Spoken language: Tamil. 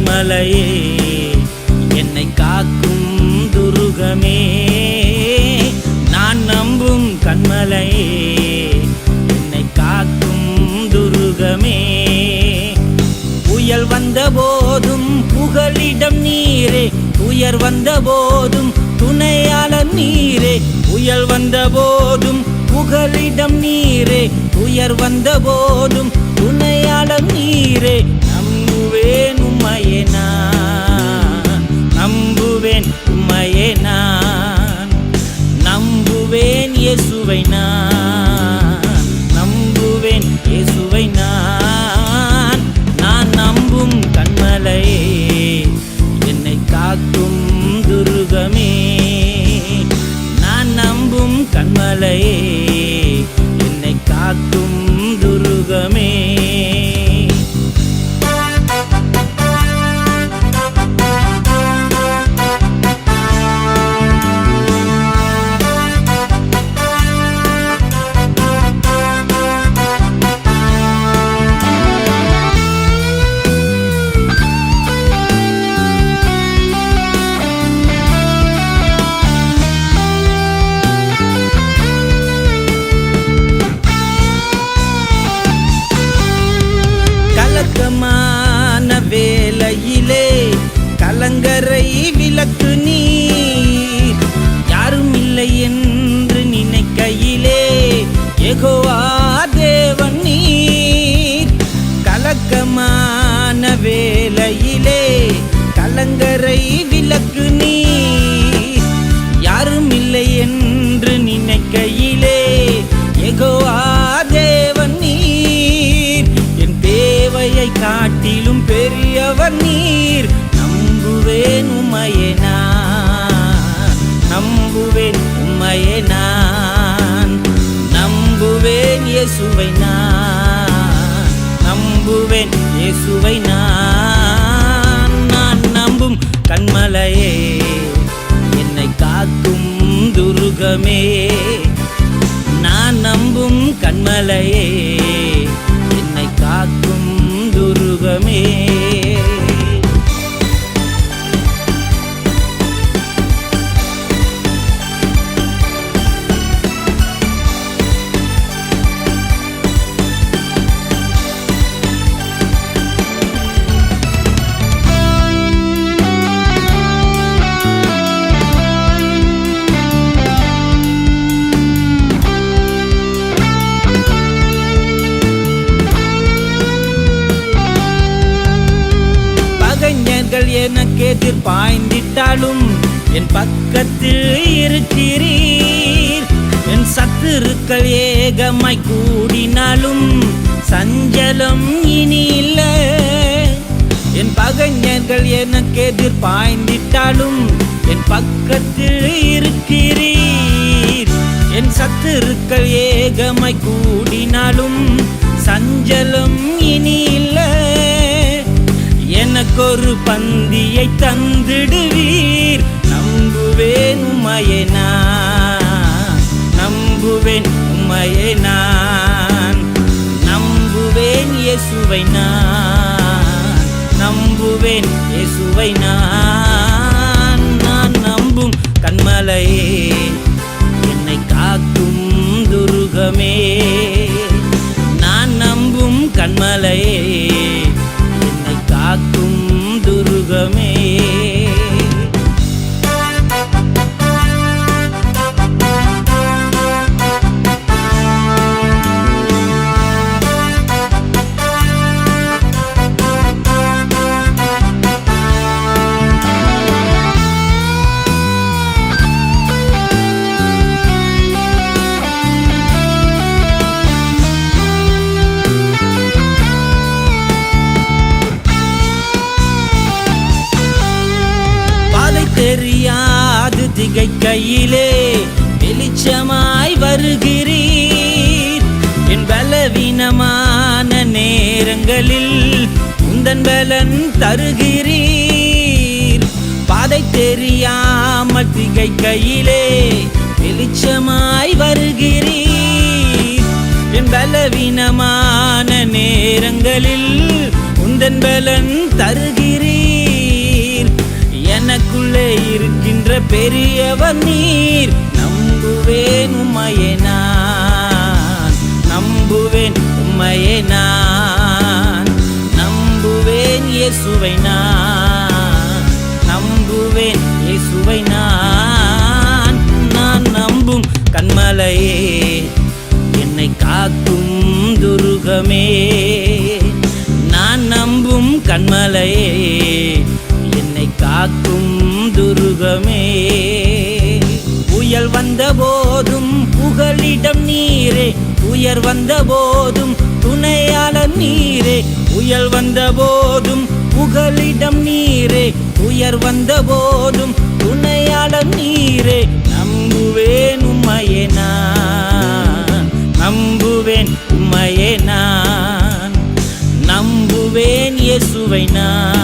கண்மலையே, என்னை காக்கும் துருகமே. நான் நம்பும் கண்மலையே, என்னை காக்கும் துருகமே. புயல் வந்த போதும் புகலிடம் நீரே, துயர் வந்த போதும் துணையாளர் நீரே. புயல் வந்த போதும் புகலிடம் நீரே, துயர் வந்த போதும் துணையாளர் நீரே. நம்புவேன் உம்மையே நான், நம்புவேன் உம்மையே நான், நம்புவேன் இயேசுவை நான், நம்புவேன் இயேசுவை நான். நான் நம்பும் கண்மலையே, என்னை காக்கும் துருகமே. நான் நம்பும் கண்மலையே, என்னை காக்கும் துருகமே. கலக்கமான வேளையிலே கலங்கரை விளக்கு நீர். யாரும் இல்லை என்று நினைக்கையிலே யெகோவா தேவன் நீர். கலக்கமான வேளையிலே கலங்கரை விளக்கு நீர். யாரும் இல்லை என்று நினைக்கையிலே யெகோவா தேவன் நீர். என் தேவையை காட்டிலும் பெரியவர் நீர். நம்புவேன் உம்மையே நான், நம்புவேன் உம்மையே நான், நம்புவேன் இயேசுவை நான், நம்புவேன் இயேசுவை நான். நான் நம்பும் கண்மலையே, என்னை காக்கும் துருகமே. நான் நம்பும் கண்மலையே, என்னை காக்கும் துருகமே. எனக்கு எதிர் பாய்ந்திட்டாலும் என் பக்கத்தில் இருக்கிறீர். என் சத்துருக்கள் ஏகமாய் கூடினாலும் சஞ்சலம் இனி இல்லை. என் பகைஞர்கள் எனக்கு எதிர் பாய்ந்திட்டாலும் என் பக்கத்தில் இருக்கிறீர். என் சத்துருக்கள் ஏகமாய் கூடினாலும் சஞ்சலம் இனி இல்லை. எனக்கொரு பந்தியை தந்திடுவீர். நம்புவேன் உம்மையே நான், நம்புவேன் உம்மையே நான், நம்புவேன் இயேசுவை நான், நம்புவேன் இயேசுவை நான். நான் நம்பும் கண்மலையே, என்னை காக்கும் துருகமே. நான் நம்பும் கண்மலையே, என்னை காக்கும் துருகமே. தெரியாது திகைக்கையிலே வெளிச்சமாய் வருகிறீர். என் பலவீனமான நேரங்களில் உந்தன் பலன் தருகிறீர். பாதை தெரியாமல் திகைக்கையிலே வெளிச்சமாய் வருகிறீர். என் பலவீனமான நேரங்களில் உந்தன் பலன் தருகிறீர். எனக்குள்ளே இருக்கின்ற பெரியவர் நீர். நம்புவேன் உம்மையே நான், நம்புவேன் உம்மையே நான், நம்புவேன் இயேசுவை நான், நம்புவேன் இயேசுவை நான். நான் நம்பும் கன்மலையே, என்னை காக்கும் துருகமே. நான் நம்பும் கன்மலையே, என்னை காக்கும் துருகமே. புயல் வந்த போதும் புகலிடம் நீரே, உயர் வந்த போதும் துணையாளர் நீரே. புயல் வந்த போதும் புகலிடம் நீரே, உயர் வந்த போதும் துணையாளர் நீரே. நம்புவேன் உம்மையே நான், நம்புவேன் உம்மையே நான், நம்புவேன் இயேசுவை நான்.